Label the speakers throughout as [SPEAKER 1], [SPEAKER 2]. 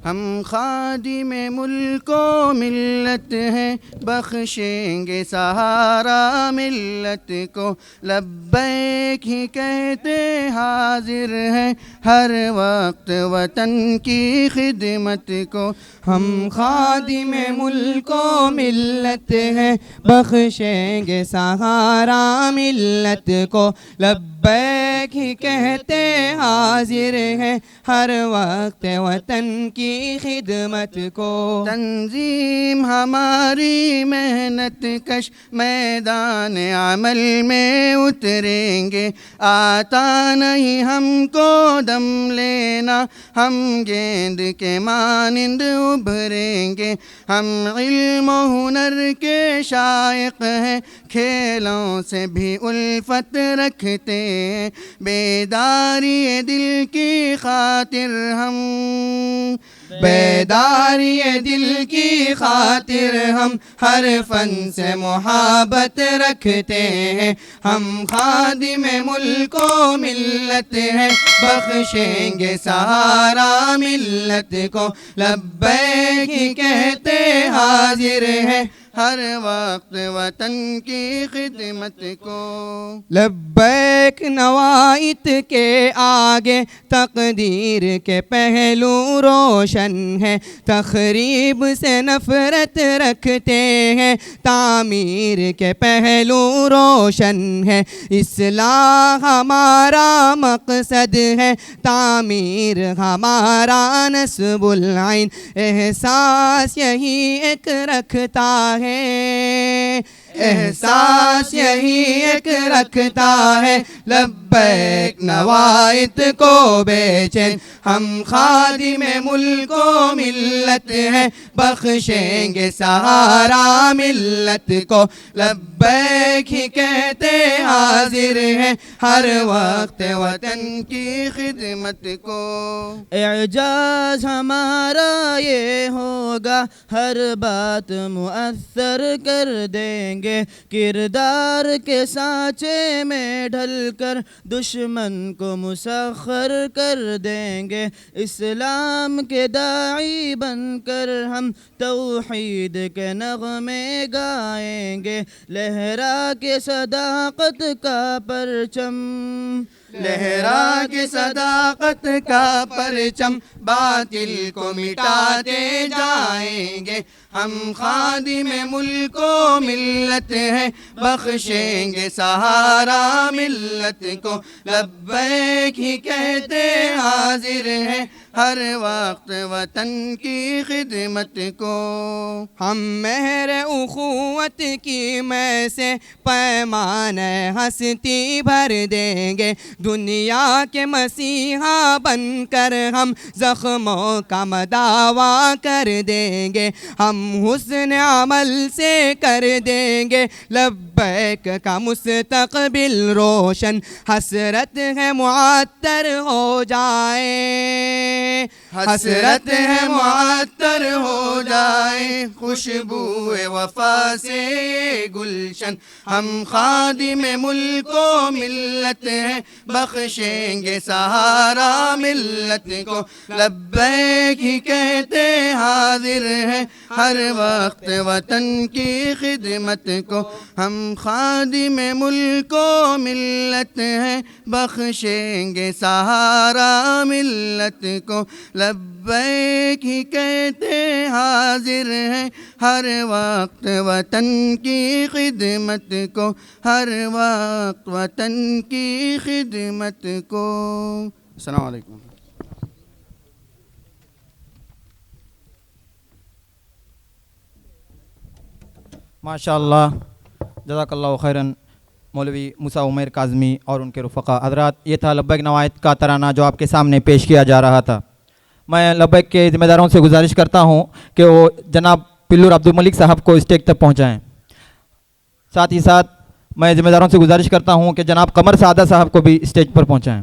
[SPEAKER 1] ہم خادم ملک و ملت ہیں، بخشیں گے سہارا ملت کو، لبیک ہی کہتے حاضر ہیں ہر وقت وطن کی خدمت کو۔
[SPEAKER 2] ہم خادم ملک و ملت ہیں، بخشیں گے سہارا ملت کو، لبیک ہی کہتے حاضر ہیں ہر وقت وطن کی خدمت کو۔
[SPEAKER 1] تنظیم ہماری محنت کش میدان عمل میں اتریں گے، آتا نہیں ہم کو دم لینا، ہم گیند کے مانند ابھریں گے۔ ہم علم و ہنر کے شائق ہیں، کھیلوں سے بھی الفت رکھتے ہیں، بیداری دل کی خاطر ہم،
[SPEAKER 2] بیداری دل کی خاطر ہم ہر فن سے محبت رکھتے ہیں۔ ہم خادم ملک و ملت ہیں، بخشیں گے سہارا ملت کو، لبیک ہی کہتے حاضر ہیں
[SPEAKER 1] ہر وقت وطن کی خدمت کو۔
[SPEAKER 2] لبیک نوائت کے آگے تقدیر کے پہلو روشن ہے، تخریب سے نفرت رکھتے ہیں، تعمیر کے پہلو روشن ہے، اصلاح ہمارا مقصد ہے، تعمیر ہمارا نصب العین، احساس یہی ایک رکھتا ہے، احساس یہی ایک رکھتا ہے، لبیک نوائت کو بے چین۔ ہم خادم ملک و ملت ہیں، بخشیں گے سہارا ملت کو، لبیک ہی کہتے حاضر ہیں ہر وقت وطن کی خدمت کو۔
[SPEAKER 3] اعجاز ہمارا یہ ہوگا، ہر بات مؤثر کر دیں گے، کردار کے سانچے میں ڈھل کر دشمن کو مسخر کر دیں گے، اسلام کے داعی بن کر ہم توحید کے نغمے گائیں گے، لہرا کے صداقت کا پرچم،
[SPEAKER 1] لہرا کے صداقت کا پرچم، باطل کو مٹاتے جائیں گے۔ ہم خادم ملک و ملت ہیں، بخشیں گے سہارا ملت کو، لبیک ہی کہتے حاضر ہیں ہر وقت وطن کی خدمت کو۔
[SPEAKER 2] ہم مہر اخوت کی میں سے پیمان ہستی بھر دیں گے، دنیا کے مسیحا بن کر ہم زخموں کا مداوا کر دیں گے، ہم حسن عمل سے کر دیں گے لبیک کا مستقبل روشن، حسرت ہے معطر ہو جائے،
[SPEAKER 1] حسرت ہے معطر ہو جائے، خوشبو وفا سے یہ گلشن۔ ہم خادم ملک و ملت ہیں، بخشیں گے سہارا ملت کو، لبیک ہی کہتے حاضر ہیں ہر وقت وطن کی خدمت کو۔ ہم خادم ملک و ملت ہیں، بخشیں گے سہارا ملت کو، لبیک ہی کہتے حاضر ہیں ہر وقت وطن کی خدمت کو، ہر وقت وطن کی خدمت کو۔ السلام علیکم۔
[SPEAKER 4] ماشاءاللہ، جزاک اللہ خیراً مولوی موسیٰ عمیر کاظمی اور ان کے رفقا حضرات۔ یہ تھا لبیک نوائت کا ترانہ جو آپ کے سامنے پیش کیا جا رہا تھا۔ میں لبیک کے ذمہ داروں سے گزارش کرتا ہوں کہ وہ جناب پلور عبدالملک صاحب کو اسٹیج تک پہنچائیں۔ ساتھ ہی ساتھ میں ذمہ داروں سے گزارش کرتا ہوں کہ جناب قمر سعادہ صاحب کو بھی اسٹیج پر پہنچائیں۔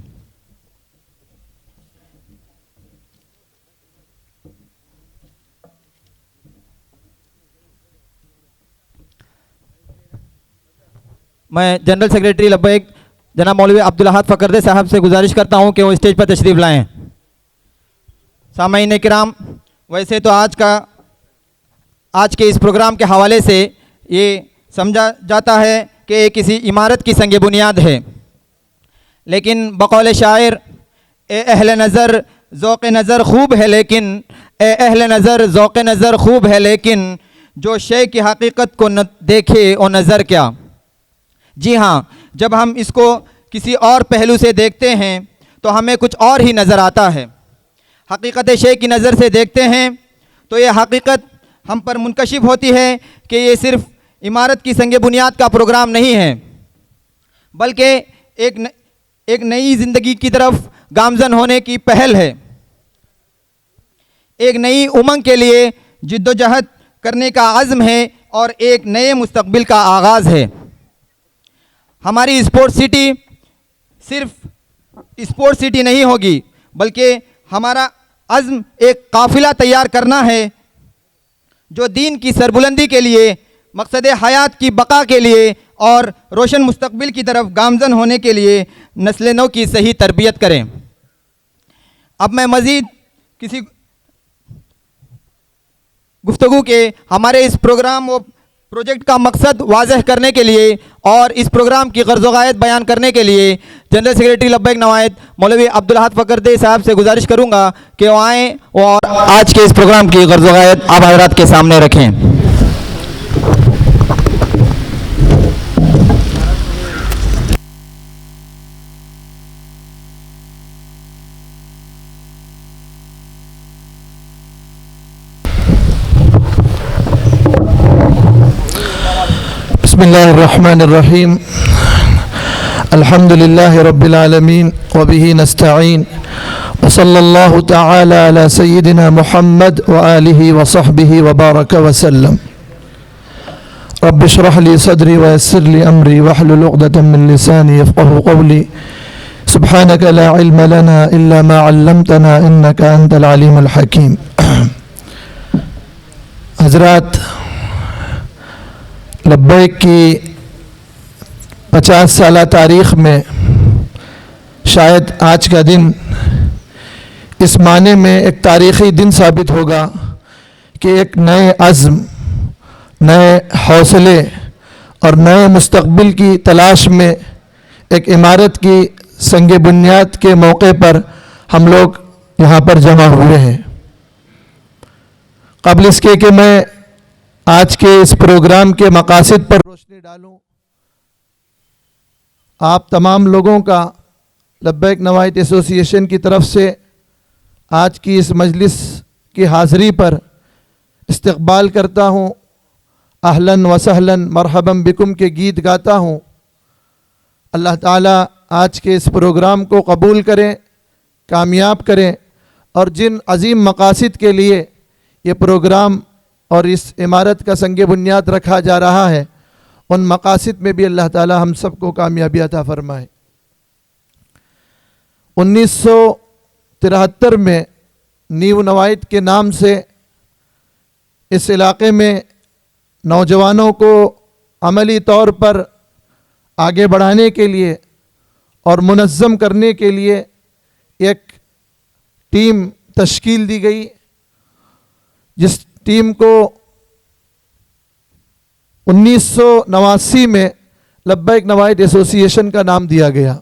[SPEAKER 4] میں جنرل سیکریٹری لبیک جناب مولوی عبدالاحد فقردے صاحب سے گزارش کرتا ہوں کہ وہ اسٹیج پر تشریف لائیں۔ سامعین کرام، ویسے تو آج کے اس پروگرام کے حوالے سے یہ سمجھا جاتا ہے کہ یہ کسی عمارت کی سنگ بنیاد ہے، لیکن بقول شاعر اے اہل نظر ذوق نظر خوب ہے لیکن اے اہل نظر ذوق نظر خوب ہے لیکن جو شے کی حقیقت کو نہ دیکھے وہ نظر کیا۔ جی ہاں، جب ہم اس کو کسی اور پہلو سے دیکھتے ہیں تو ہمیں کچھ اور ہی نظر آتا ہے۔ حقیقت شے کی نظر سے دیکھتے ہیں تو یہ حقیقت ہم پر منکشف ہوتی ہے کہ یہ صرف عمارت کی سنگ بنیاد کا پروگرام نہیں ہے، بلکہ ایک نئی زندگی کی طرف گامزن ہونے کی پہل ہے، ایک نئی امنگ کے لیے جد و جہد کرنے کا عزم ہے اور ایک نئے مستقبل کا آغاز ہے۔ ہماری اسپورٹ سٹی صرف اسپورٹ سٹی نہیں ہوگی، بلکہ ہمارا عزم ایک قافلہ تیار کرنا ہے جو دین کی سربلندی کے لیے، مقصد حیات کی بقا کے لیے اور روشن مستقبل کی طرف گامزن ہونے کے لیے نسل نو کی صحیح تربیت کریں۔ اب میں مزید کسی گفتگو کے ہمارے اس پروگرام و پروجیکٹ کا مقصد واضح کرنے کے لیے اور اس پروگرام کی غرض و غایت بیان کرنے کے لیے جنرل سیکریٹری لبیک نوائد مولوی عبدالحق فقردے صاحب سے گزارش کروں گا کہ وہ آئیں اور آج کے اس پروگرام کی غرض و غایت آپ حضرات کے سامنے رکھیں۔
[SPEAKER 5] بسم اللہ الرحمن الرحیم الحمد للہ رب العالمین وبہ نستعین وصلی اللہ تعالی علی سیدنا محمد وآلہ وصحبہ وبارک وسلم۔ رب اشرح لی صدری ویسر لی امری واحلل عقدۃ من لسانی یفقہوا قولی سبحانک لا علم لنا الا ما علمتنا انک انت العلیم الحکیم۔ حضرات، لبیک کی 50 سالہ تاریخ میں شاید آج کا دن اس معنی میں ایک تاریخی دن ثابت ہوگا کہ ایک نئے عزم، نئے حوصلے اور نئے مستقبل کی تلاش میں ایک عمارت کی سنگ بنیاد کے موقع پر ہم لوگ یہاں پر جمع ہوئے ہیں۔ قبل اس کے کہ میں آج کے اس پروگرام کے مقاصد پر روشنی ڈالوں، آپ تمام لوگوں کا لبیک نوائد ایسوسی ایشن کی طرف سے آج کی اس مجلس کی حاضری پر استقبال کرتا ہوں، اہلاً و سہلاً مرحباً بکم کے گیت گاتا ہوں۔ اللہ تعالیٰ آج کے اس پروگرام کو قبول کریں، کامیاب کریں، اور جن عظیم مقاصد کے لیے یہ پروگرام اور اس عمارت کا سنگ بنیاد رکھا جا رہا ہے، ان مقاصد میں بھی اللہ تعالی ہم سب کو کامیابی عطا فرمائے۔ 1973 میں نیو نوائد کے نام سے اس علاقے میں نوجوانوں کو عملی طور پر آگے بڑھانے کے لیے اور منظم کرنے کے لیے ایک ٹیم تشکیل دی گئی، جس ٹیم کو 1989 میں لبیک نوائد ایسوسی ایشن کا نام دیا گیا۔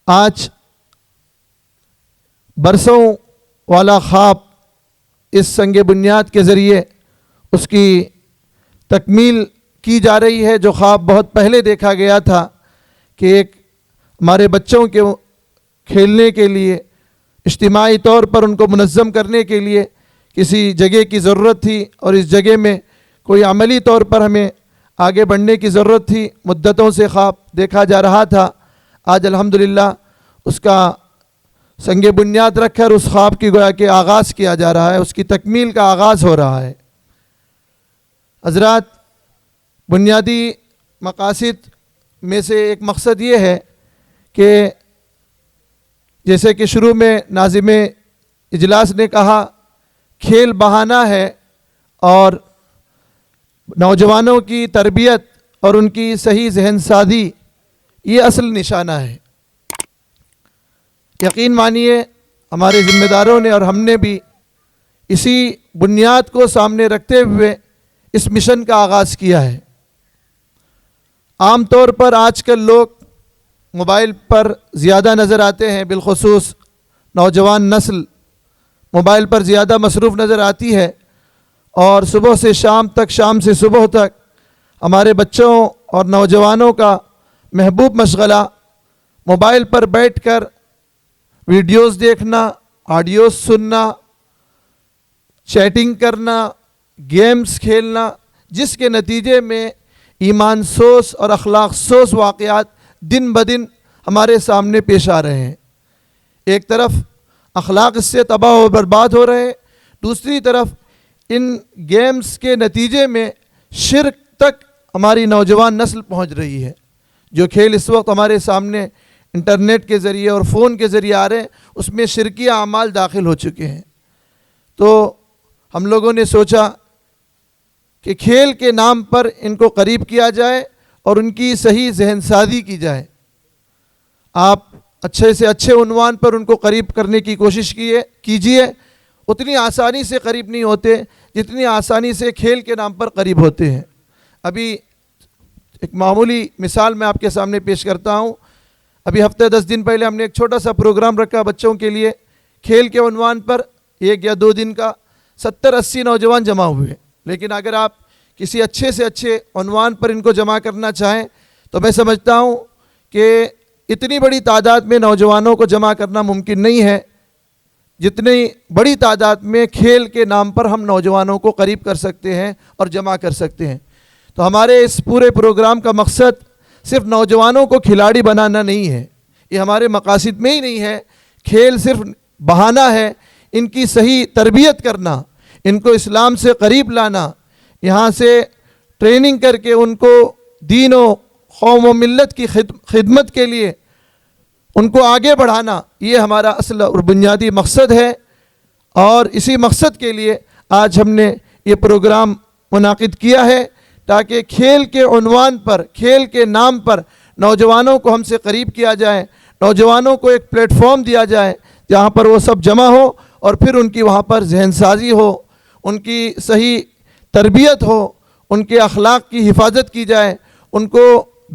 [SPEAKER 5] آج برسوں والا خواب اس سنگ بنیاد کے ذریعے اس کی تکمیل کی جا رہی ہے، جو خواب بہت پہلے دیکھا گیا تھا کہ ایک ہمارے بچوں کے کھیلنے کے لیے، اجتماعی طور پر ان کو منظم کرنے کے لیے کسی جگہ کی ضرورت تھی، اور اس جگہ میں کوئی عملی طور پر ہمیں آگے بڑھنے کی ضرورت تھی۔ مدتوں سے خواب دیکھا جا رہا تھا، آج الحمدللہ اس کا سنگ بنیاد رکھ کر اس خواب کی گویا کہ آغاز کیا جا رہا ہے، اس کی تکمیل کا آغاز ہو رہا ہے۔ حضرات، بنیادی مقاصد میں سے ایک مقصد یہ ہے کہ جیسے کہ شروع میں ناظم اجلاس نے کہا، کھیل بہانہ ہے اور نوجوانوں کی تربیت اور ان کی صحیح ذہن سازی یہ اصل نشانہ ہے۔ یقین مانیے، ہمارے ذمہ داروں نے اور ہم نے بھی اسی بنیاد کو سامنے رکھتے ہوئے اس مشن کا آغاز کیا ہے۔ عام طور پر آج کل لوگ موبائل پر زیادہ نظر آتے ہیں، بالخصوص نوجوان نسل موبائل پر زیادہ مصروف نظر آتی ہے، اور صبح سے شام تک، شام سے صبح تک ہمارے بچوں اور نوجوانوں کا محبوب مشغلہ موبائل پر بیٹھ کر ویڈیوز دیکھنا، آڈیوز سننا، چیٹنگ کرنا، گیمز کھیلنا، جس کے نتیجے میں ایمان سوز اور اخلاق سوز واقعات دن بدن ہمارے سامنے پیش آ رہے ہیں۔ ایک طرف اخلاق اس سے تباہ و برباد ہو رہے ہیں، دوسری طرف ان گیمز کے نتیجے میں شرک تک ہماری نوجوان نسل پہنچ رہی ہے۔ جو کھیل اس وقت ہمارے سامنے انٹرنیٹ کے ذریعے اور فون کے ذریعے آ رہے ہیں، اس میں شرکی اعمال داخل ہو چکے ہیں۔ تو ہم لوگوں نے سوچا کہ کھیل کے نام پر ان کو قریب کیا جائے اور ان کی صحیح ذہن سازی کی جائے۔ آپ اچھے سے اچھے عنوان پر ان کو قریب کرنے کی کوشش کیجئے۔ اتنی آسانی سے قریب نہیں ہوتے جتنی آسانی سے کھیل کے نام پر قریب ہوتے ہیں۔ ابھی ایک معمولی مثال میں آپ کے سامنے پیش کرتا ہوں۔ ابھی ہفتے 10 دن پہلے ہم نے ایک چھوٹا سا پروگرام رکھا بچوں کے لیے، کھیل کے عنوان پر 1 یا 2 دن کا 70-80 نوجوان جمع ہوئے۔ لیکن اگر آپ کسی اچھے سے اچھے عنوان پر ان کو جمع کرنا چاہیں تو میں سمجھتا ہوں کہ اتنی بڑی تعداد میں نوجوانوں کو جمع کرنا ممکن نہیں ہے جتنی بڑی تعداد میں کھیل کے نام پر ہم نوجوانوں کو قریب کر سکتے ہیں اور جمع کر سکتے ہیں۔ تو ہمارے اس پورے پروگرام کا مقصد صرف نوجوانوں کو کھلاڑی بنانا نہیں ہے، یہ ہمارے مقاصد میں ہی نہیں ہے۔ کھیل صرف بہانہ ہے، ان کی صحیح تربیت کرنا، ان کو اسلام سے قریب لانا، یہاں سے ٹریننگ کر کے ان کو دین و قوم و ملت کی خدمت کے لیے ان کو آگے بڑھانا، یہ ہمارا اصل اور بنیادی مقصد ہے۔ اور اسی مقصد کے لیے آج ہم نے یہ پروگرام منعقد کیا ہے تاکہ کھیل کے عنوان پر، کھیل کے نام پر نوجوانوں کو ہم سے قریب کیا جائے، نوجوانوں کو ایک پلیٹ فارم دیا جائے جہاں پر وہ سب جمع ہو اور پھر ان کی وہاں پر ذہن سازی ہو، ان کی صحیح تربیت ہو، ان کے اخلاق کی حفاظت کی جائے، ان کو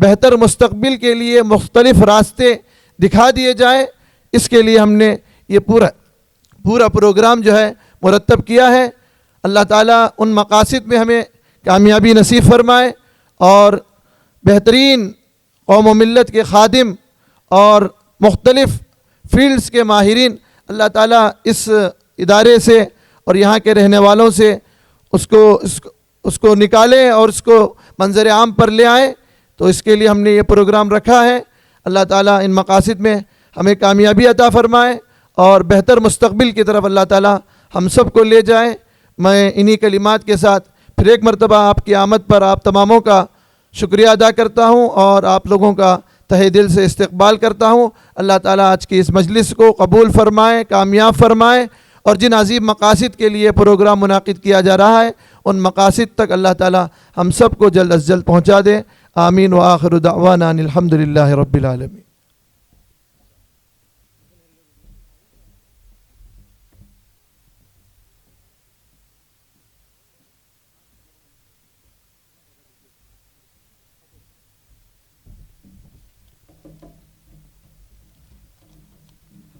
[SPEAKER 5] بہتر مستقبل کے لیے مختلف راستے دکھا دیے جائیں۔ اس کے لیے ہم نے یہ پورا پروگرام جو ہے مرتب کیا ہے۔ اللہ تعالیٰ ان مقاصد میں ہمیں کامیابی نصیب فرمائے اور بہترین قوم و ملت کے خادم اور مختلف فیلڈز کے ماہرین اللہ تعالیٰ اس ادارے سے اور یہاں کے رہنے والوں سے اس کو نکالیں اور اس کو منظر عام پر لے آئیں۔ تو اس کے لیے ہم نے یہ پروگرام رکھا ہے۔ اللہ تعالیٰ ان مقاصد میں ہمیں کامیابی عطا فرمائے اور بہتر مستقبل کی طرف اللہ تعالیٰ ہم سب کو لے جائیں۔ میں انہی کلمات کے ساتھ پھر ایک مرتبہ آپ کی آمد پر آپ تماموں کا شکریہ ادا کرتا ہوں اور آپ لوگوں کا تہہ دل سے استقبال کرتا ہوں۔ اللہ تعالیٰ آج کی اس مجلس کو قبول فرمائے، کامیاب فرمائے، اور جن عظیم مقاصد کے لیے پروگرام منعقد کیا جا رہا ہے ان مقاصد تک اللہ تعالیٰ ہم سب کو جلد از جلد پہنچا دے۔ آمین وآخر دعوانا ان الحمدللہ رب العالمین۔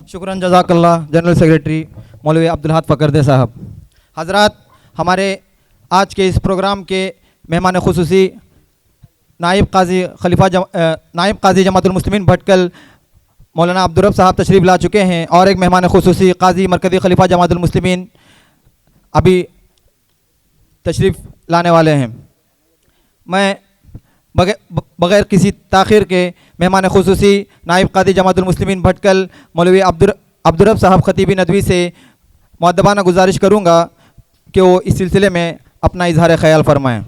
[SPEAKER 4] شکراً، جزاک اللہ جنرل سیکریٹری مولوی عبدالحاد فقردے صاحب۔ حضرات، ہمارے آج کے اس پروگرام کے مہمان خصوصی نائب قاضی جماعت المسلمین بھٹکل مولانا عبدالرب صاحب تشریف لا چکے ہیں، اور ایک مہمان خصوصی قاضی مرکزی خلیفہ جماعت المسلمین ابھی تشریف لانے والے ہیں۔ میں بغیر کسی تاخیر کے مہمان خصوصی نائب قاضی جماعت المسلمین بھٹکل مولوی عبدالرب صاحب خطیب ندوی سے مؤدبانہ گزارش کروں گا کہ وہ اس سلسلے میں اپنا اظہار خیال فرمائیں۔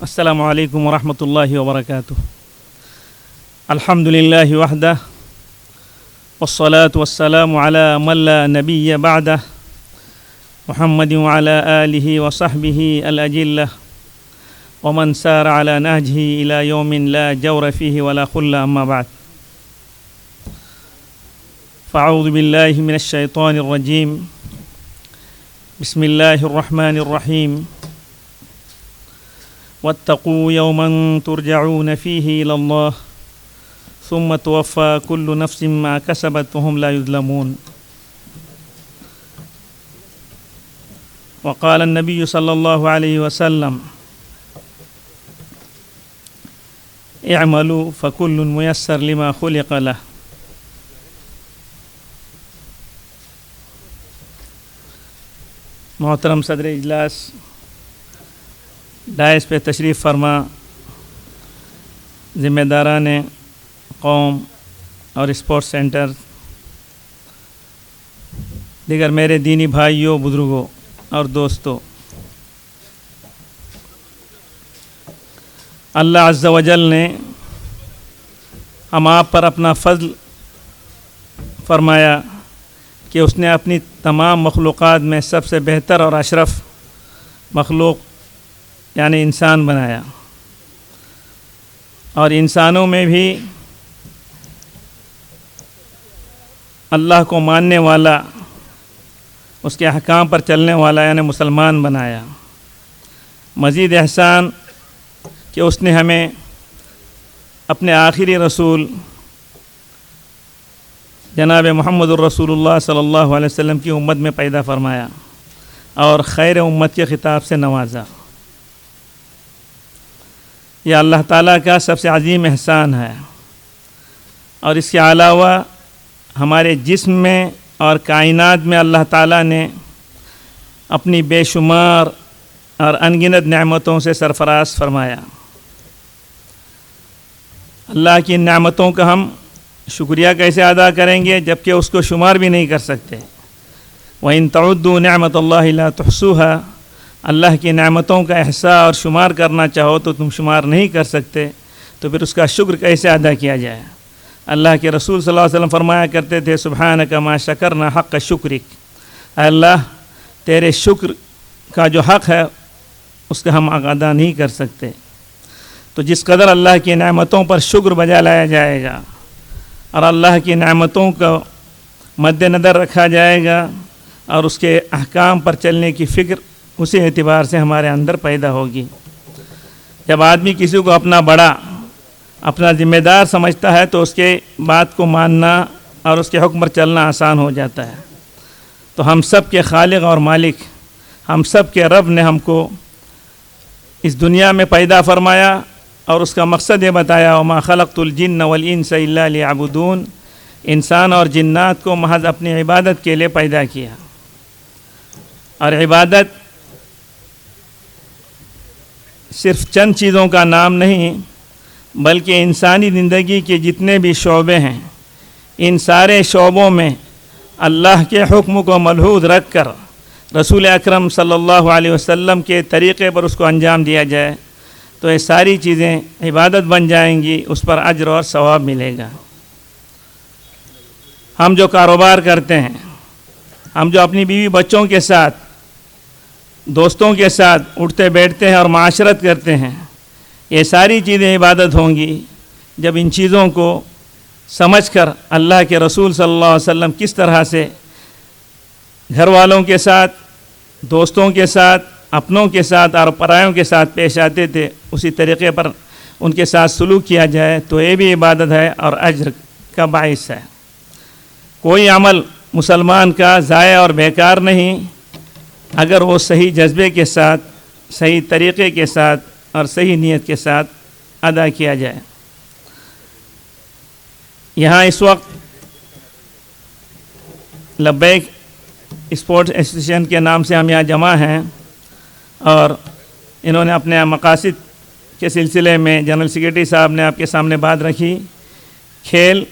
[SPEAKER 6] السلام علیکم ورحمۃ اللہ وبرکاتہ۔ الحمد للہ وحدہ والصلاة والسلام على من لا نبی بعدہ محمد وعلى آلہ وصحبہ الأجلہ ومن سار على نهجه إلى يوم لا جور فيه ولا خل. أما بعد، فأعوذ بالله من الشيطان الرجيم. بسم الله الرحمن الرحيم. واتقوا يوما ترجعون فيه إلى الله ثم توفى كل نفس ما كسبت وهم لا يظلمون. وقال النبي صلى الله عليه وسلم: اعملوا فكل ميسر لما خلق له. محترم صدر اجلاس، ڈائس پہ تشریف فرما ذمہ داران قوم اور اسپورٹس سینٹر، دیگر میرے دینی بھائیوں، بزرگوں اور دوستوں، اللہ عز و جل نے ہم آپ پر اپنا فضل فرمایا کہ اس نے اپنی تمام مخلوقات میں سب سے بہتر اور اشرف مخلوق یعنی انسان بنایا، اور انسانوں میں بھی اللہ کو ماننے والا، اس کے احکام پر چلنے والا یعنی مسلمان بنایا۔ مزید احسان کہ اس نے ہمیں اپنے آخری رسول جناب محمد الرسول اللہ صلی اللہ علیہ وسلم کی امت میں پیدا فرمایا اور خیر امت کے خطاب سے نوازا۔ یہ اللہ تعالیٰ کا سب سے عظیم احسان ہے، اور اس کے علاوہ ہمارے جسم میں اور کائنات میں اللہ تعالیٰ نے اپنی بے شمار اور انگنت نعمتوں سے سرفراز فرمایا۔ اللہ کی نعمتوں کا ہم شکریہ کیسے ادا کریں گے جبکہ اس کو شمار بھی نہیں کر سکتے؟ وَإِن تَعُدُّوا نِعْمَةَ اللَّهِ لَا تُحْصُوهَا، اللہ کی نعمتوں کا احصاء اور شمار کرنا چاہو تو تم شمار نہیں کر سکتے، تو پھر اس کا شکر کیسے ادا کیا جائے؟ اللہ کے رسول صلی اللہ علیہ وسلم فرمایا کرتے تھے: سبحانک ما شکرنا حق شکرک، اے اللہ تیرے شکر کا جو حق ہے اس کا ہم ادا نہیں کر سکتے۔ تو جس قدر اللہ کی نعمتوں پر شکر بجا لایا جائے گا اور اللہ کی نعمتوں کو مد نظر رکھا جائے گا اور اس کے احکام پر چلنے کی فکر اسی اعتبار سے ہمارے اندر پیدا ہوگی۔ جب آدمی کسی کو اپنا بڑا، اپنا ذمہ دار سمجھتا ہے تو اس کے بات کو ماننا اور اس کے حکم پر چلنا آسان ہو جاتا ہے۔ تو ہم سب کے خالق اور مالک، ہم سب کے رب نے ہم کو اس دنیا میں پیدا فرمایا اور اس کا مقصد یہ بتایا: وما خلقت الجن والانس الا لیعبدون، انسان اور جنات کو محض اپنی عبادت کے لیے پیدا کیا۔ اور عبادت صرف چند چیزوں کا نام نہیں، بلکہ انسانی زندگی کے جتنے بھی شعبے ہیں ان سارے شعبوں میں اللہ کے حکم کو ملحوظ رکھ کر رسول اکرم صلی اللہ علیہ وسلم کے طریقے پر اس کو انجام دیا جائے تو یہ ساری چیزیں عبادت بن جائیں گی، اس پر اجر اور ثواب ملے گا۔ ہم جو کاروبار کرتے ہیں، ہم جو اپنی بیوی بچوں کے ساتھ، دوستوں کے ساتھ اٹھتے بیٹھتے ہیں اور معاشرت کرتے ہیں، یہ ساری چیزیں عبادت ہوں گی جب ان چیزوں کو سمجھ کر اللہ کے رسول صلی اللہ علیہ وسلم کس طرح سے گھر والوں کے ساتھ، دوستوں کے ساتھ، اپنوں کے ساتھ اور پرایوں کے ساتھ پیش آتے تھے، اسی طریقے پر ان کے ساتھ سلوک کیا جائے تو یہ بھی عبادت ہے اور اجر کا باعث ہے۔ کوئی عمل مسلمان کا ضائع اور بیکار نہیں اگر وہ صحیح جذبے کے ساتھ، صحیح طریقے کے ساتھ اور صحیح نیت کے ساتھ ادا کیا جائے۔ یہاں اس وقت لبیک اسپورٹس ایسوسیشن کے نام سے ہم یہاں جمع ہیں، اور انہوں نے اپنے مقاصد کے سلسلے میں جنرل سیکریٹری صاحب نے آپ کے سامنے بات رکھی۔ کھیل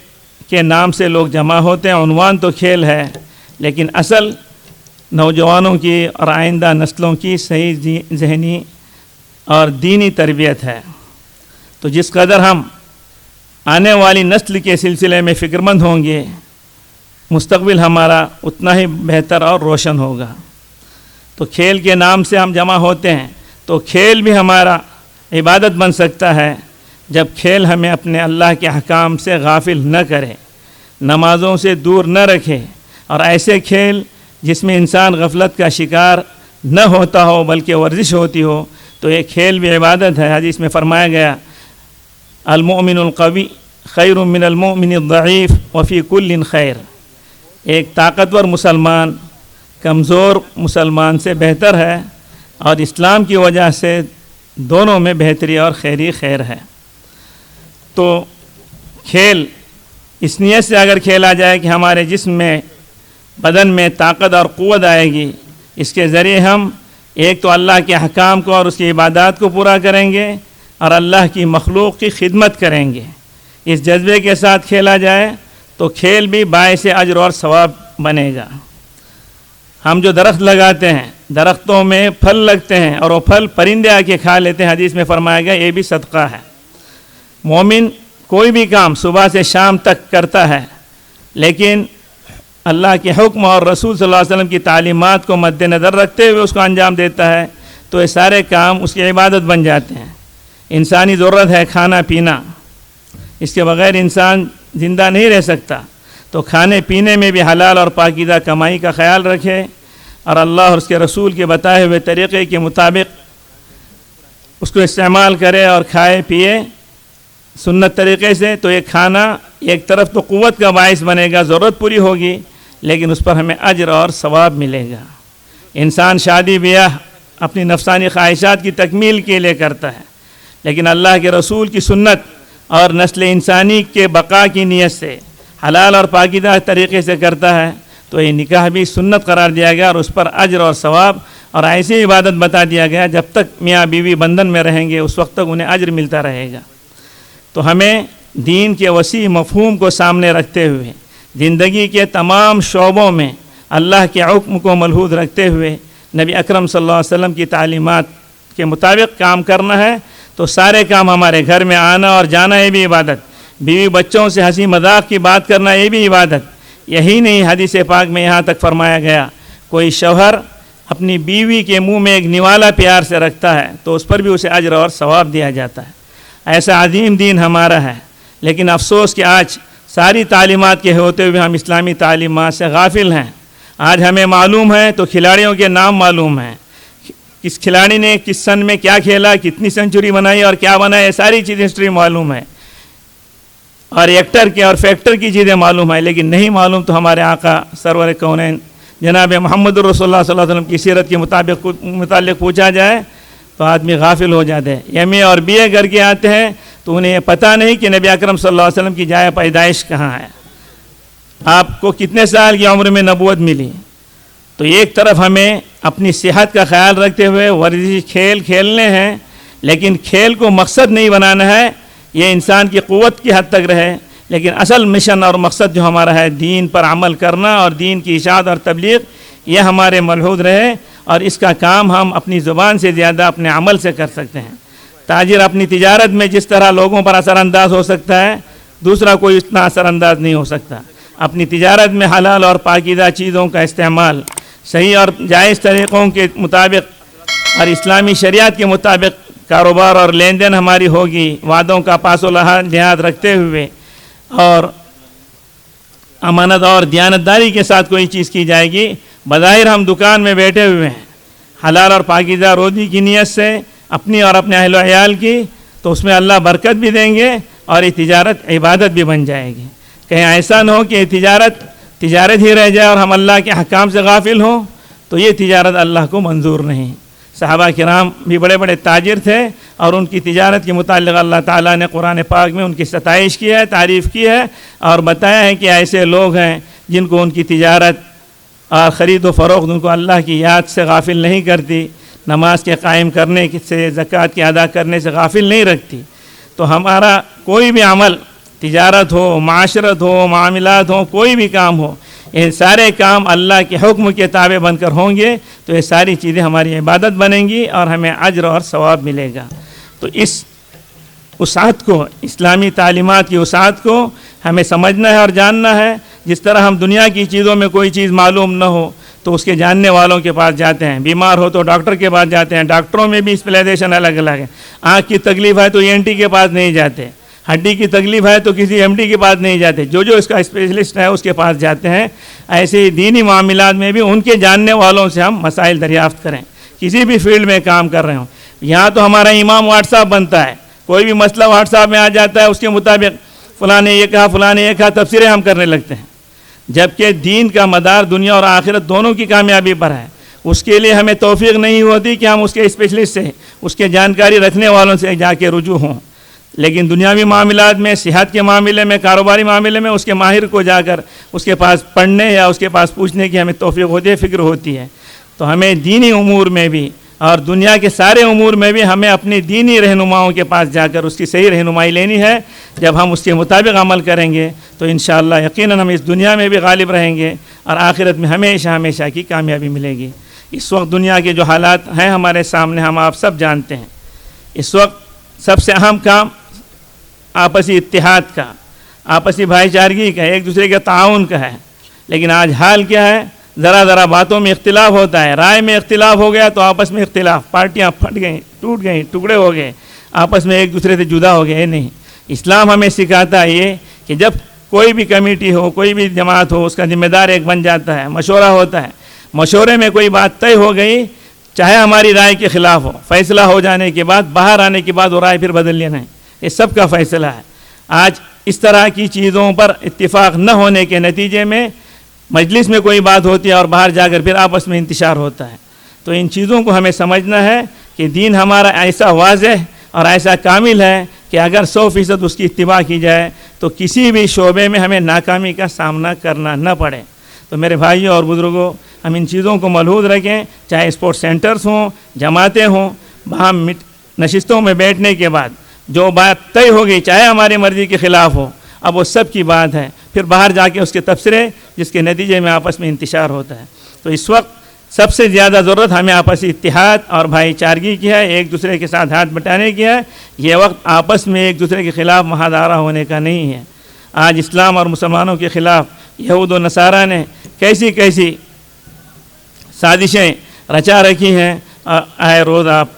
[SPEAKER 6] کے نام سے لوگ جمع ہوتے ہیں، عنوان تو کھیل ہے، لیکن اصل نوجوانوں کی اور آئندہ نسلوں کی صحیح ذہنی اور دینی تربیت ہے۔ تو جس قدر ہم آنے والی نسل کے سلسلے میں فکر مند ہوں گے، مستقبل ہمارا اتنا ہی بہتر اور روشن ہوگا۔ تو کھیل کے نام سے ہم جمع ہوتے ہیں تو کھیل بھی ہمارا عبادت بن سکتا ہے جب کھیل ہمیں اپنے اللہ کے احکام سے غافل نہ کرے، نمازوں سے دور نہ رکھے، اور ایسے کھیل جس میں انسان غفلت کا شکار نہ ہوتا ہو بلکہ ورزش ہوتی ہو، تو یہ کھیل بھی عبادت ہے۔ حدیث میں فرمایا گیا المؤمن القوی خیر من المؤمن الضعیف وفی کل خیر، ایک طاقتور مسلمان کمزور مسلمان سے بہتر ہے، اور اسلام کی وجہ سے دونوں میں بہتری اور خیر ہے۔ تو کھیل اس نیت سے اگر کھیلا جائے کہ ہمارے جسم میں بدن میں طاقت اور قوت آئے گی، اس کے ذریعے ہم ایک تو اللہ کے احکام کو اور اس کی عبادات کو پورا کریں گے، اور اللہ کی مخلوق کی خدمت کریں گے۔ اس جذبے کے ساتھ کھیلا جائے تو کھیل بھی باعث اجر اور ثواب بنے گا۔ ہم جو درخت لگاتے ہیں، درختوں میں پھل لگتے ہیں اور وہ پھل پرندے آ کے کھا لیتے ہیں، حدیث میں فرمایا گیا یہ بھی صدقہ ہے۔ مومن کوئی بھی کام صبح سے شام تک کرتا ہے، لیکن اللہ کے حکم اور رسول صلی اللہ علیہ وسلم کی تعلیمات کو مد نظر رکھتے ہوئے اس کو انجام دیتا ہے، تو یہ سارے کام اس کی عبادت بن جاتے ہیں۔ انسانی ضرورت ہے کھانا پینا، اس کے بغیر انسان زندہ نہیں رہ سکتا، تو کھانے پینے میں بھی حلال اور پاکیزہ کمائی کا خیال رکھے، اور اللہ اور اس کے رسول کے بتائے ہوئے طریقے کے مطابق اس کو استعمال کرے اور کھائے پیے سنت طریقے سے، تو یہ کھانا ایک طرف تو قوت کا باعث بنے گا، ضرورت پوری ہوگی، لیکن اس پر ہمیں اجر اور ثواب ملے گا۔ انسان شادی بیاہ اپنی نفسانی خواہشات کی تکمیل کے لیے کرتا ہے، لیکن اللہ کے رسول کی سنت اور نسل انسانی کے بقا کی نیت سے حلال اور پاکیزہ طریقے سے کرتا ہے، تو یہ نکاح بھی سنت قرار دیا گیا، اور اس پر اجر اور ثواب اور ایسی عبادت بتا دیا گیا جب تک میاں بیوی بندھن میں رہیں گے اس وقت تک انہیں اجر ملتا رہے گا۔ تو ہمیں دین کے وسیع مفہوم کو سامنے رکھتے ہوئے زندگی کے تمام شعبوں میں اللہ کے حکم کو ملحوظ رکھتے ہوئے نبی اکرم صلی اللہ علیہ وسلم کی تعلیمات کے مطابق کام کرنا ہے، تو سارے کام ہمارے گھر میں آنا اور جانا یہ بھی عبادت، بیوی بچوں سے ہنسی مذاق کی بات کرنا یہ بھی عبادت۔ یہی نہیں، حدیث پاک میں یہاں تک فرمایا گیا کوئی شوہر اپنی بیوی کے منہ میں ایک نوالا پیار سے رکھتا ہے تو اس پر بھی اسے اجر اور ثواب دیا جاتا ہے۔ ایسا عظیم دین ہمارا ہے، لیکن افسوس کہ آج ساری تعلیمات کے ہوتے ہوئے ہم اسلامی تعلیمات سے غافل ہیں۔ آج ہمیں معلوم ہے تو کھلاڑیوں کے نام معلوم ہیں، کس کھلاڑی نے کس سن میں کیا کھیلا، کتنی سنچری بنائی اور کیا بنایا، یہ ساری چیزیں ہسٹری معلوم ہے، اور ایکٹر کے اور فیکٹر کی چیزیں معلوم ہے، لیکن نہیں معلوم تو ہمارے آقا سرور کونین جناب محمد رسول اللہ صلی اللہ علیہ وسلم کی سیرت کے متعلق پوچھا جائے تو آدمی غافل ہو جاتے ہیں۔ ایم اے اور بی اے کر کے آتے ہیں تو انہیں یہ پتہ نہیں کہ نبی اکرم صلی اللہ علیہ وسلم کی جائے پیدائش کہاں ہے، آپ کو کتنے سال کی عمر میں نبوت ملی۔ تو ایک طرف ہمیں اپنی صحت کا خیال رکھتے ہوئے ورزشی کھیل کھیلنے ہیں، لیکن کھیل کو مقصد نہیں بنانا ہے، یہ انسان کی قوت کی حد تک رہے، لیکن اصل مشن اور مقصد جو ہمارا ہے دین پر عمل کرنا اور دین کی اشاعت اور تبلیغ، یہ ہمارے ملحوظ رہے، اور اس کا کام ہم اپنی زبان سے زیادہ اپنے عمل سے کر سکتے ہیں۔ تاجر اپنی تجارت میں جس طرح لوگوں پر اثر انداز ہو سکتا ہے، دوسرا کوئی اتنا اثر انداز نہیں ہو سکتا۔ اپنی تجارت میں حلال اور پاکیزہ چیزوں کا استعمال صحیح اور جائز طریقوں کے مطابق اور اسلامی شریعت کے مطابق کاروبار اور لین دین ہماری ہوگی، وعدوں کا پاس و لحاظ رکھتے ہوئے اور امانت اور دیانتداری کے ساتھ کوئی چیز کی جائے گی۔ بظاہر ہم دکان میں بیٹھے ہوئے ہیں، حلال اور پاکیزہ روزی کی نیت سے اپنی اور اپنے اہل و عیال کی، تو اس میں اللہ برکت بھی دیں گے اور یہ تجارت عبادت بھی بن جائے گی۔ کہیں ایسا نہ ہو کہ یہ تجارت ہی رہ جائے اور ہم اللہ کے احکام سے غافل ہوں، تو یہ تجارت اللہ کو منظور نہیں۔ صحابہ کرام بھی بڑے بڑے تاجر تھے، اور ان کی تجارت کے متعلق اللہ تعالیٰ نے قرآن پاک میں ان کی ستائش کی ہے، تعریف کی ہے، اور بتایا ہے کہ ایسے لوگ ہیں جن کو ان کی تجارت اور خرید و فروخت ان کو اللہ کی یاد سے غافل نہیں کرتی، نماز کے قائم کرنے سے، زکوٰۃ کے ادا کرنے سے غافل نہیں رکھتی۔ تو ہمارا کوئی بھی عمل، تجارت ہو، معاشرت ہو، معاملات ہوں، کوئی بھی کام ہو، یہ سارے کام اللہ کے حکم کے تابع بن کر ہوں گے تو یہ ساری چیزیں ہماری عبادت بنیں گی اور ہمیں اجر اور ثواب ملے گا۔ تو اس وسعت کو، اسلامی تعلیمات کی وسعت کو ہمیں سمجھنا ہے اور جاننا ہے۔ جس طرح ہم دنیا کی چیزوں میں کوئی چیز معلوم نہ ہو تو اس کے جاننے والوں کے پاس جاتے ہیں، بیمار ہو تو ڈاکٹر کے پاس جاتے ہیں، ڈاکٹروں میں بھی اسپیشلائزیشن الگ الگ ہے، آنکھ کی تکلیف ہے تو ENT کے پاس نہیں جاتے، ہڈی کی تکلیف ہے تو کسی MD کے پاس نہیں جاتے، جو اس کا اسپیشلسٹ ہے اس کے پاس جاتے ہیں۔ ایسے ہی دینی معاملات میں بھی ان کے جاننے والوں سے ہم مسائل دریافت کریں، کسی بھی فیلڈ میں کام کر رہے ہوں۔ یہاں تو ہمارا امام واٹس ایپ بنتا ہے، کوئی بھی مسئلہ واٹس ایپ میں آ جاتا ہے، اس کے مطابق فلاں نے یہ کہا فلاں نے یہ کہا، تفسیریں ہم کرنے لگتے ہیں، جبکہ دین کا مدار دنیا اور آخرت دونوں کی کامیابی پر ہے۔ اس کے لیے ہمیں توفیق نہیں ہوتی کہ ہم اس کے اسپیشلسٹ سے، اس کے جانکاری رکھنے والوں سے جا کے رجوع ہوں، لیکن دنیاوی معاملات میں، صحت کے معاملے میں، کاروباری معاملے میں اس کے ماہر کو جا کر اس کے پاس پڑھنے یا اس کے پاس پوچھنے کی ہمیں توفیق ہوتی ہے، فکر ہوتی ہے۔ تو ہمیں دینی امور میں بھی اور دنیا کے سارے امور میں بھی ہمیں اپنی دینی رہنماؤں کے پاس جا کر اس کی صحیح رہنمائی لینی ہے۔ جب ہم اس کے مطابق عمل کریں گے تو انشاءاللہ یقیناً ہم اس دنیا میں بھی غالب رہیں گے اور آخرت میں ہمیشہ ہمیشہ کی کامیابی ملے گی۔ اس وقت دنیا کے جو حالات ہیں ہمارے سامنے، ہم آپ سب جانتے ہیں، اس وقت سب سے اہم کام آپسی اتحاد کا، آپسی بھائی چارگی کا، ایک دوسرے کے تعاون کا ہے۔ لیکن آج حال کیا ہے؟ ذرا باتوں میں اختلاف ہوتا ہے، رائے میں اختلاف ہو گیا تو آپس میں اختلاف، پارٹیاں پھٹ گئیں، ٹوٹ گئیں، ٹکڑے ہو گئے، آپس میں ایک دوسرے سے جدا ہو گئے۔ نہیں، اسلام ہمیں سکھاتا ہے یہ کہ جب کوئی بھی کمیٹی ہو، کوئی بھی جماعت ہو، اس کا ذمہ دار ایک بن جاتا ہے، مشورہ ہوتا ہے، مشورے میں کوئی بات طے ہو گئی، چاہے ہماری رائے کے خلاف ہو، فیصلہ ہو جانے کے بعد، باہر آنے کے بعد وہ رائے پھر بدل لینا ہے، یہ سب کا فیصلہ ہے۔ آج اس طرح کی چیزوں پر اتفاق نہ ہونے کے نتیجے میں مجلس میں کوئی بات ہوتی ہے اور باہر جا کر پھر آپس میں انتشار ہوتا ہے۔ تو ان چیزوں کو ہمیں سمجھنا ہے کہ دین ہمارا ایسا واضح اور ایسا کامل ہے کہ اگر 100% اس کی اتباع کی جائے تو کسی بھی شعبے میں ہمیں ناکامی کا سامنا کرنا نہ پڑے۔ تو میرے بھائیوں اور بزرگوں، ہم ان چیزوں کو ملحوظ رکھیں، چاہے اسپورٹ سینٹرز ہوں، جماعتیں ہوں، وہاں نشستوں میں بیٹھنے کے بعد جو بات طے ہوگی، چاہے ہماری مرضی کے خلاف ہو، اب وہ سب کی بات ہے، پھر باہر جا کے اس کے تبصرے، جس کے نتیجے میں آپس میں انتشار ہوتا ہے۔ تو اس وقت سب سے زیادہ ضرورت ہمیں آپسی اتحاد اور بھائی چارگی کی ہے، ایک دوسرے کے ساتھ ہاتھ بٹانے کی ہے۔ یہ وقت آپس میں ایک دوسرے کے خلاف محاذارہ ہونے کا نہیں ہے۔ آج اسلام اور مسلمانوں کے خلاف یہود و نصارہ نے کیسی کیسی سازشیں رچا رکھی ہیں، آئے روز آپ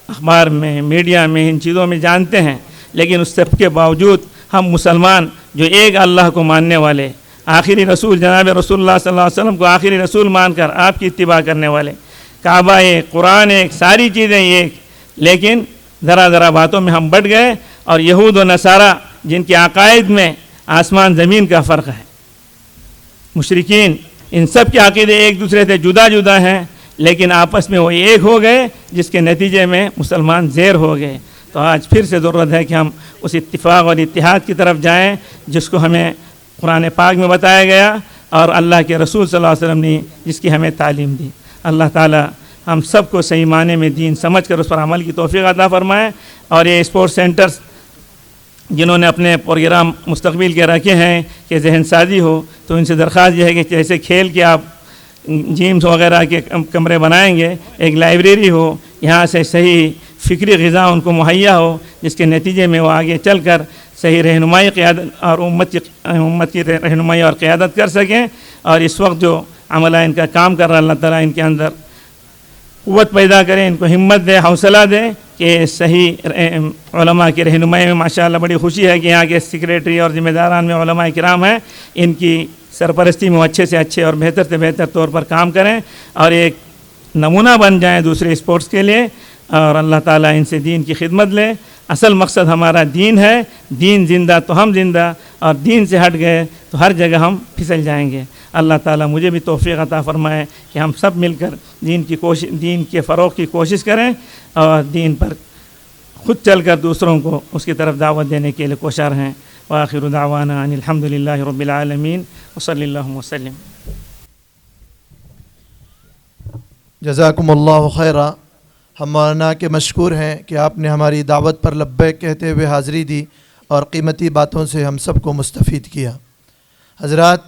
[SPEAKER 6] اخبار میں، میڈیا میں، ان چیزوں میں جانتے ہیں، لیکن اس سب کے باوجود ہم مسلمان جو ایک اللہ کو ماننے والے، آخری رسول جناب رسول اللہ صلی اللہ علیہ وسلم کو آخری رسول مان کر آپ کی اتباع کرنے والے، کعبہ ایک، قرآن ایک، ساری چیزیں ایک، لیکن ذرا باتوں میں ہم بٹ گئے، اور یہود و نصارہ جن کے عقائد میں آسمان زمین کا فرق ہے، مشرکین، ان سب کے عقیدے ایک دوسرے سے جدا جدا ہیں، لیکن آپس میں وہ ایک ہو گئے، جس کے نتیجے میں مسلمان زیر ہو گئے۔ تو آج پھر سے ضرورت ہے کہ ہم اس اتفاق اور اتحاد کی طرف جائیں جس کو ہمیں قرآن پاک میں بتایا گیا اور اللہ کے رسول صلی اللہ علیہ وسلم نے جس کی ہمیں تعلیم دی۔ اللہ تعالی ہم سب کو صحیح معنی میں دین سمجھ کر اس پر عمل کی توفیق عطا فرمائے، اور یہ اسپورٹ سینٹرز جنہوں نے اپنے پروگرام مستقبل کے رکھے ہیں کہ ذہن سازی ہو، تو ان سے درخواست یہ ہے کہ جیسے کھیل کے آپ جیمز وغیرہ کے کمرے بنائیں گے، ایک لائبریری ہو، یہاں سے صحیح فکری غذا ان کو مہیا ہو، جس کے نتیجے میں وہ آگے چل کر صحیح رہنمائی، قیادت اور امت کی رہنمائی اور قیادت کر سکیں۔ اور اس وقت جو عملہ ان کا کام کر رہا ہے، اللہ تعالیٰ ان کے اندر قوت پیدا کریں، ان کو ہمت دے، حوصلہ دے کہ صحیح علماء کی رہنمائی میں ماشاءاللہ بڑی خوشی ہے کہ یہاں کے سیکریٹری اور ذمہ داران میں علماء کرام ہیں، ان کی سرپرستی میں اچھے سے اچھے اور بہتر سے بہتر طور پر کام کریں اور ایک نمونہ بن جائیں دوسرے اسپورٹس کے لیے، اور اللہ تعالیٰ ان سے دین کی خدمت لے۔ اصل مقصد ہمارا دین ہے، دین زندہ تو ہم زندہ، اور دین سے ہٹ گئے تو ہر جگہ ہم پھسل جائیں گے۔ اللہ تعالیٰ مجھے بھی توفیق عطا فرمائے کہ ہم سب مل کر دین کے فروغ کی کوشش کریں، اور دین پر خود چل کر دوسروں کو اس کی طرف دعوت دینے کے لیے کوشاں ہیں۔ وآخر دعوانا ان الحمدللہ رب العالمین وصلی اللہ وسلم۔
[SPEAKER 5] جزاکم اللہ خیرہ۔ ہم مولانا کے مشکور ہیں کہ آپ نے ہماری دعوت پر لبیک کہتے ہوئے حاضری دی اور قیمتی باتوں سے ہم سب کو مستفید کیا۔ حضرات،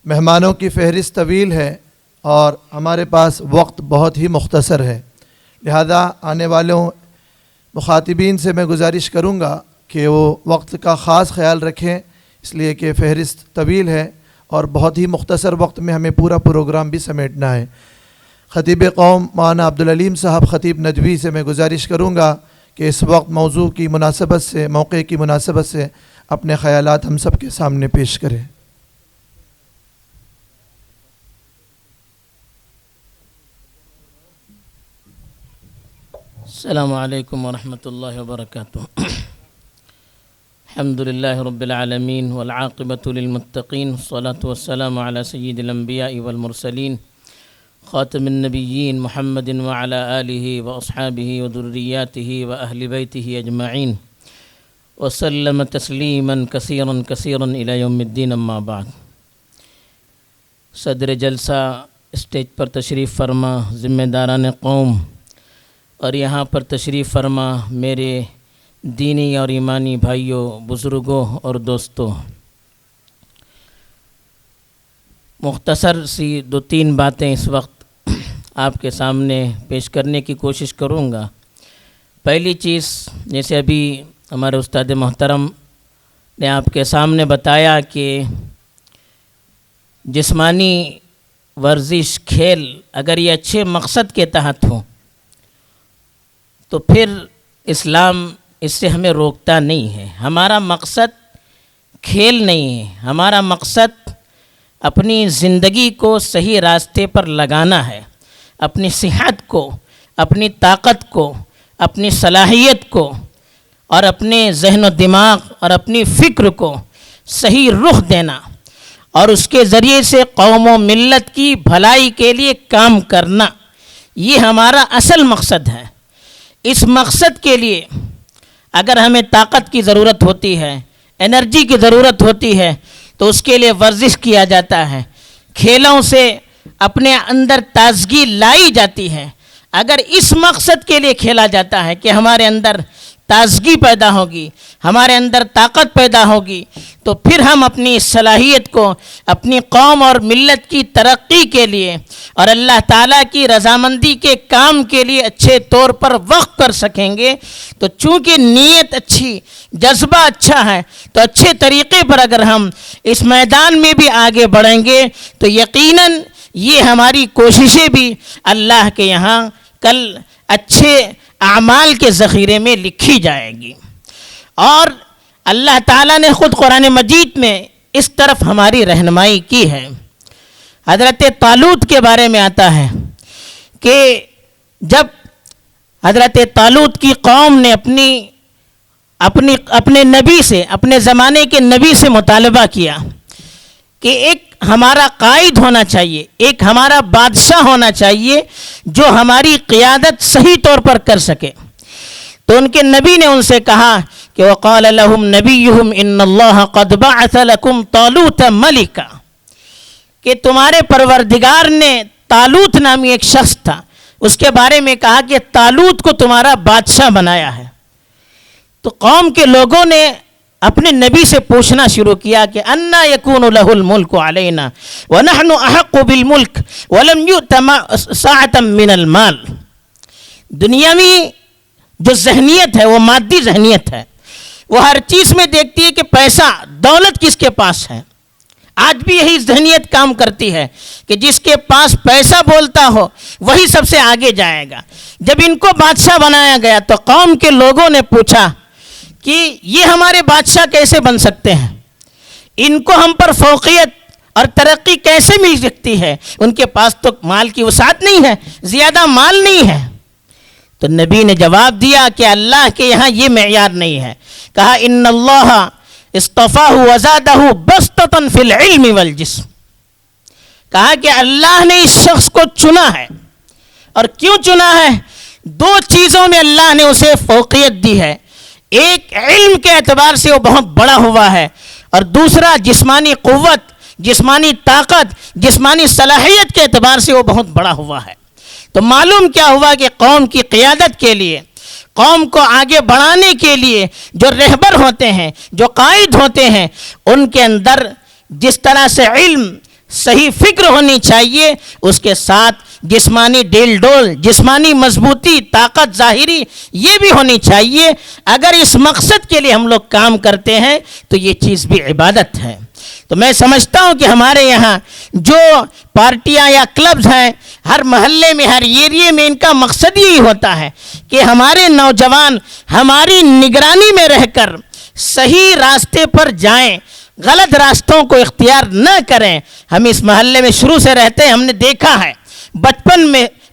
[SPEAKER 5] مہمانوں کی فہرست طویل ہے اور ہمارے پاس وقت بہت ہی مختصر ہے، لہذا آنے والوں مخاطبین سے میں گزارش کروں گا کہ وہ وقت کا خاص خیال رکھیں، اس لیے کہ فہرست طویل ہے اور بہت ہی مختصر وقت میں ہمیں پورا پروگرام بھی سمیٹنا ہے۔ خطیب قوم مولانا عبدالعلیم صاحب خطیب ندوی سے میں گزارش کروں گا کہ اس وقت موضوع کی مناسبت سے، موقع کی مناسبت سے اپنے خیالات ہم سب کے سامنے پیش کریں۔
[SPEAKER 7] السلام علیکم ورحمۃ اللہ وبرکاتہ۔ الحمد للہ رب العالمین والعاقبۃ للمتقین والصلاة والسلام علی سید الانبیاء والمرسلین خاتم النبیین محمد وعلی آلہ واصحابہ وذریاتہ واہل بیتہ اجمعین وسلم تسلیما کثیرا کثیرا الی یوم الدین، اما بعد۔ صدر جلسہ، اسٹیج پر تشریف فرما ذمہ داران قوم اور یہاں پر تشریف فرما میرے دینی اور ایمانی بھائیوں، بزرگوں اور دوستوں، مختصر سی 2-3 باتیں اس وقت آپ کے سامنے پیش کرنے کی کوشش کروں گا۔ پہلی چیز، جیسے ابھی ہمارے استاد محترم نے آپ کے سامنے بتایا کہ جسمانی ورزش، کھیل اگر یہ اچھے مقصد کے تحت ہو تو پھر اسلام اس سے ہمیں روکتا نہیں ہے۔ ہمارا مقصد کھیل نہیں ہے، ہمارا مقصد اپنی زندگی کو صحیح راستے پر لگانا ہے، اپنی صحت کو، اپنی طاقت کو، اپنی صلاحیت کو اور اپنے ذہن و دماغ اور اپنی فکر کو صحیح رخ دینا اور اس کے ذریعے سے قوم و ملت کی بھلائی کے لیے کام کرنا، یہ ہمارا اصل مقصد ہے۔ اس مقصد کے لیے اگر ہمیں طاقت کی ضرورت ہوتی ہے، انرجی کی ضرورت ہوتی ہے تو اس کے لیے ورزش کیا جاتا ہے، کھیلوں سے اپنے اندر تازگی لائی جاتی ہے۔ اگر اس مقصد کے لیے کھیلا جاتا ہے کہ ہمارے اندر تازگی پیدا ہوگی، ہمارے اندر طاقت پیدا ہوگی، تو پھر ہم اپنی صلاحیت کو اپنی قوم اور ملت کی ترقی کے لیے اور اللہ تعالیٰ کی رضامندی کے کام کے لیے اچھے طور پر وقف کر سکیں گے۔ تو چونکہ نیت اچھی، جذبہ اچھا ہے، تو اچھے طریقے پر اگر ہم اس میدان میں بھی آگے بڑھیں گے تو یقیناً یہ ہماری کوششیں بھی اللہ کے یہاں کل اچھے اعمال کے ذخیرے میں لکھی جائے گی۔ اور اللہ تعالیٰ نے خود قرآن مجید میں اس طرف ہماری رہنمائی کی ہے۔ حضرت طالوت کے بارے میں آتا ہے کہ جب حضرت طالوت کی قوم نے اپنے نبی سے، اپنے زمانے کے نبی سے مطالبہ کیا کہ ایک ہمارا قائد ہونا چاہیے، ایک ہمارا بادشاہ ہونا چاہیے جو ہماری قیادت صحیح طور پر کر سکے، تو ان کے نبی نے ان سے کہا کہ وقال لهم نبيهم ان الله قد بعث لكم طالوت ملکا، کہ تمہارے پروردگار نے طالوت نامی ایک شخص تھا، اس کے بارے میں کہا کہ طالوت کو تمہارا بادشاہ بنایا ہے۔ تو قوم کے لوگوں نے اپنے نبی سے پوچھنا شروع کیا کہ انا یکون له الملک علینا ونحن احق بالملک ولم یؤت ساعة من المال۔ دنیا میں جو ذہنیت ہے وہ مادی ذہنیت ہے، وہ ہر چیز میں دیکھتی ہے کہ پیسہ، دولت کس کے پاس ہے۔ آج بھی یہی ذہنیت کام کرتی ہے کہ جس کے پاس پیسہ بولتا ہو وہی سب سے آگے جائے گا۔ جب ان کو بادشاہ بنایا گیا تو قوم کے لوگوں نے پوچھا کہ یہ ہمارے بادشاہ کیسے بن سکتے ہیں، ان کو ہم پر فوقیت اور ترقی کیسے مل سکتی ہے، ان کے پاس تو مال کی وسعت نہیں ہے، زیادہ مال نہیں ہے۔ تو نبی نے جواب دیا کہ اللہ کے یہاں یہ معیار نہیں ہے، کہا ان اللہ اصطفاہ وزادہ بسطۃ فی العلم والجسم، کہا کہ اللہ نے اس شخص کو چنا ہے، اور کیوں چنا ہے؟ 2 چیزوں میں اللہ نے اسے فوقیت دی ہے، ایک علم کے اعتبار سے وہ بہت بڑا ہوا ہے، اور دوسرا جسمانی قوت، جسمانی طاقت، جسمانی صلاحیت کے اعتبار سے وہ بہت بڑا ہوا ہے۔ تو معلوم کیا ہوا کہ قوم کی قیادت کے لیے، قوم کو آگے بڑھانے کے لیے جو رہبر ہوتے ہیں، جو قائد ہوتے ہیں، ان کے اندر جس طرح سے علم، صحیح فکر ہونی چاہیے، اس کے ساتھ جسمانی ڈیل ڈول، جسمانی مضبوطی، طاقت ظاہری یہ بھی ہونی چاہیے۔ اگر اس مقصد کے لیے ہم لوگ کام کرتے ہیں تو یہ چیز بھی عبادت ہے۔ تو میں سمجھتا ہوں کہ ہمارے یہاں جو پارٹیاں یا کلبز ہیں ہر محلے میں ہر ایریے میں ان کا مقصد یہی ہوتا ہے کہ ہمارے نوجوان ہماری نگرانی میں رہ کر صحیح راستے پر جائیں، غلط راستوں کو اختیار نہ کریں۔ ہم اس محلے میں شروع سے رہتے ہیں، ہم نے دیکھا ہے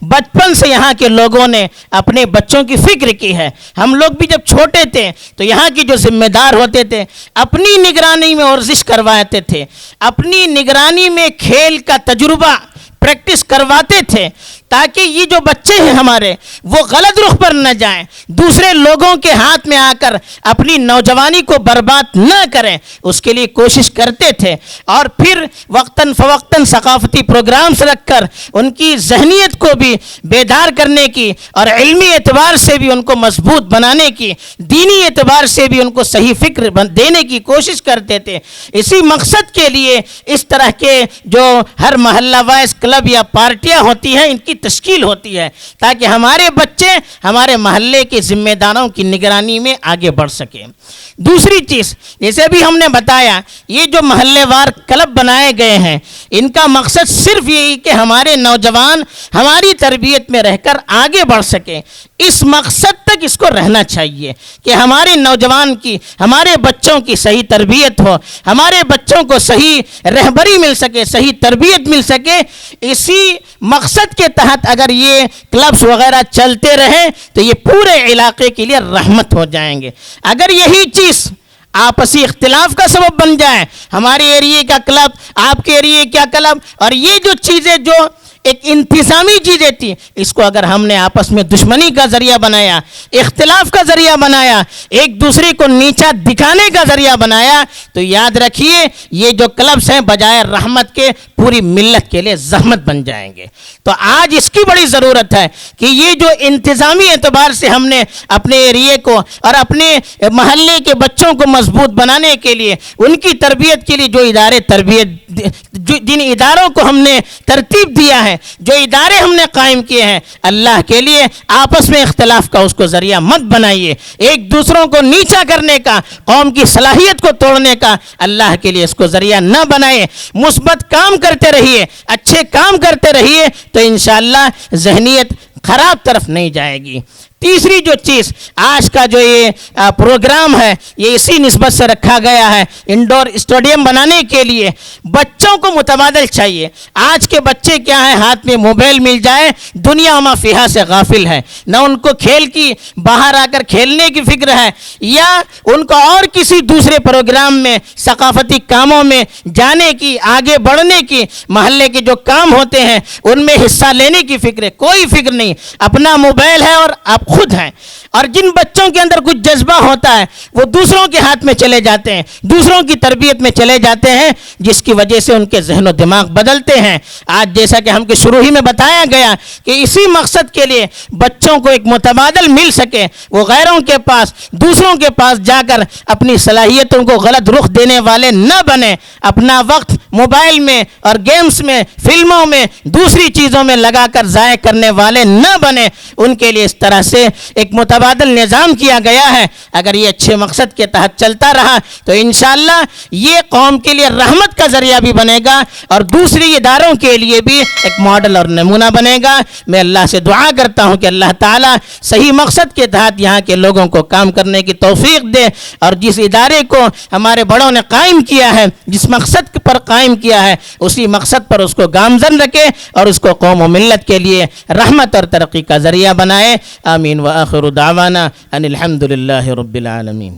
[SPEAKER 7] بچپن سے یہاں کے لوگوں نے اپنے بچوں کی فکر کی ہے۔ ہم لوگ بھی جب چھوٹے تھے تو یہاں کی جو ذمہ دار ہوتے تھے اپنی نگرانی میں ورزش کرواتے تھے، اپنی نگرانی میں کھیل کا تجربہ پریکٹس کرواتے تھے تاکہ یہ جو بچے ہیں ہمارے وہ غلط رخ پر نہ جائیں، دوسرے لوگوں کے ہاتھ میں آ کر اپنی نوجوانی کو برباد نہ کریں، اس کے لیے کوشش کرتے تھے۔ اور پھر وقتاً فوقتاً ثقافتی پروگرامز رکھ کر ان کی ذہنیت کو بھی بیدار کرنے کی اور علمی اعتبار سے بھی ان کو مضبوط بنانے کی، دینی اعتبار سے بھی ان کو صحیح فکر دینے کی کوشش کرتے تھے۔ اسی مقصد کے لیے اس طرح کے جو ہر محلہ وائز کلب یا پارٹیاں ہوتی ہیں ان کی تشکیل ہوتی ہے تاکہ ہمارے بچے ہمارے محلے کے ذمہ داروں کی نگرانی میں آگے بڑھ سکیں۔ دوسری چیز جیسے بھی ہم نے بتایا یہ جو محلے وار کلب بنائے گئے ہیں ان کا مقصد صرف یہی کہ ہمارے نوجوان ہماری تربیت میں رہ کر آگے بڑھ سکیں۔ اس مقصد تک اس کو رہنا چاہیے کہ ہمارے نوجوان کی ہمارے بچوں کی صحیح تربیت ہو، ہمارے بچوں کو صحیح رہبری مل سکے، صحیح تربیت مل سکے۔ اسی مقصد کے تحت اگر یہ کلبز وغیرہ چلتے رہیں تو یہ پورے علاقے کے لیے رحمت ہو جائیں گے۔ اگر یہی چیز آپسی اختلاف کا سبب بن جائے، ہمارے ایریے کا کلب آپ کے ایریے کا کلب، اور یہ جو چیزیں جو ایک انتظامی چیزیں تھی اس کو اگر ہم نے آپس میں دشمنی کا ذریعہ بنایا، اختلاف کا ذریعہ بنایا، ایک دوسرے کو نیچا دکھانے کا ذریعہ بنایا تو یاد رکھیے یہ جو کلبز ہیں بجائے رحمت کے پوری ملت کے لیے زحمت بن جائیں گے۔ تو آج اس کی بڑی ضرورت ہے کہ یہ جو انتظامی اعتبار سے ہم نے اپنے ایریے کو اور اپنے محلے کے بچوں کو مضبوط بنانے کے لیے ان کی تربیت کے لیے جو ادارے جن اداروں کو ہم نے ترتیب دیا ہے، جو ادارے ہم نے قائم کیے ہیں، اللہ کے لیے آپس میں اختلاف کا اس کو ذریعہ مت بنائیے، ایک دوسروں کو نیچا کرنے کا، قوم کی صلاحیت کو توڑنے کا اللہ کے لیے اس کو ذریعہ نہ بنائے۔ مثبت کام کرتے رہیے، اچھے کام کرتے رہیے تو انشاءاللہ ذہنیت خراب طرف نہیں جائے گی۔ تیسری جو چیز آج کا جو یہ پروگرام ہے یہ اسی نسبت سے رکھا گیا ہے، انڈور اسٹیڈیم بنانے کے لیے بچوں کو متبادل چاہیے۔ آج کے بچے کیا ہیں، ہاتھ میں موبائل مل جائے دنیا وما فیہا سے غافل ہے، نہ ان کو کھیل کی باہر آ کر کھیلنے کی فکر ہے یا ان کو اور کسی دوسرے پروگرام میں ثقافتی کاموں میں جانے کی، آگے بڑھنے کی، محلے کے جو کام ہوتے ہیں ان میں حصہ لینے کی فکر ہے، کوئی فکر نہیں، اپنا موبائل ہے اور آپ خود ہیں۔ اور جن بچوں کے اندر کچھ جذبہ ہوتا ہے وہ دوسروں کے ہاتھ میں چلے جاتے ہیں، دوسروں کی تربیت میں چلے جاتے ہیں، جس کی وجہ سے ان کے ذہن و دماغ بدلتے ہیں۔ آج جیسا کہ ہم کے شروع ہی میں بتایا گیا کہ اسی مقصد کے لیے بچوں کو ایک متبادل مل سکے، وہ غیروں کے پاس، دوسروں کے پاس جا کر اپنی صلاحیتوں کو غلط رخ دینے والے نہ بنے، اپنا وقت موبائل میں اور گیمز میں، فلموں میں، دوسری چیزوں میں لگا کر ضائع کرنے والے نہ بنے۔ ان کے لیے اس طرح سے ایک متبادل نظام کیا گیا ہے۔ اگر یہ اچھے مقصد کے تحت چلتا رہا تو انشاءاللہ یہ قوم کے لیے رحمت کا ذریعہ بھی بنے گا اور دوسری اداروں کے لیے بھی ایک ماڈل اور نمونہ بنے گا۔ میں اللہ سے دعا کرتا ہوں کہ اللہ تعالیٰ صحیح مقصد کے تحت یہاں کے لوگوں کو کام کرنے کی توفیق دے، اور جس ادارے کو ہمارے بڑوں نے قائم کیا ہے، جس مقصد پر قائم کیا ہے، اسی مقصد پر اس کو گامزن رکھے اور اس کو قوم و ملت کے لیے رحمت اور ترقی کا ذریعہ بنائے۔ آمین وآخر دعوانا ان الحمد للہ رب العالمین۔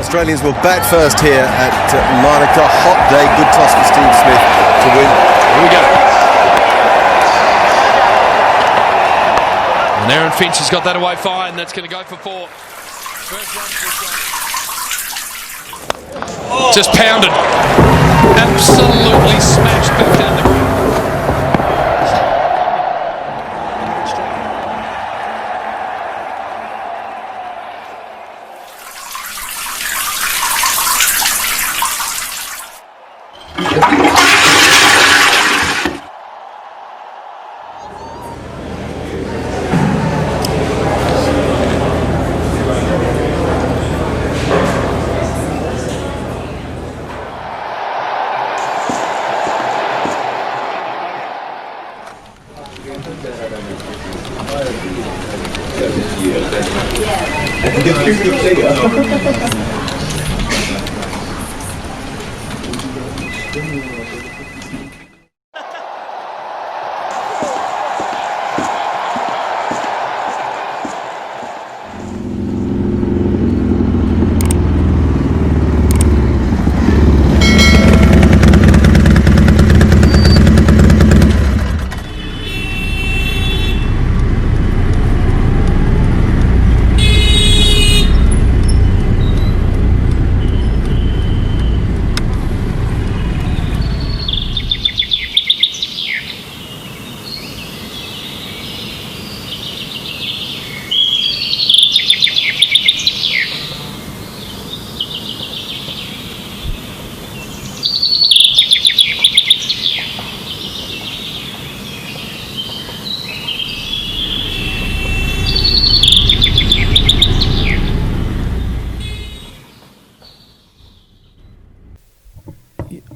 [SPEAKER 8] Australians will bat first here at Monaco. Hot day, good toss for Steve Smith to win.
[SPEAKER 9] Here we go.
[SPEAKER 10] And Aaron Finch has got that away fine. That's going to go for 4. Just pounded. Absolutely smashed back down the ground.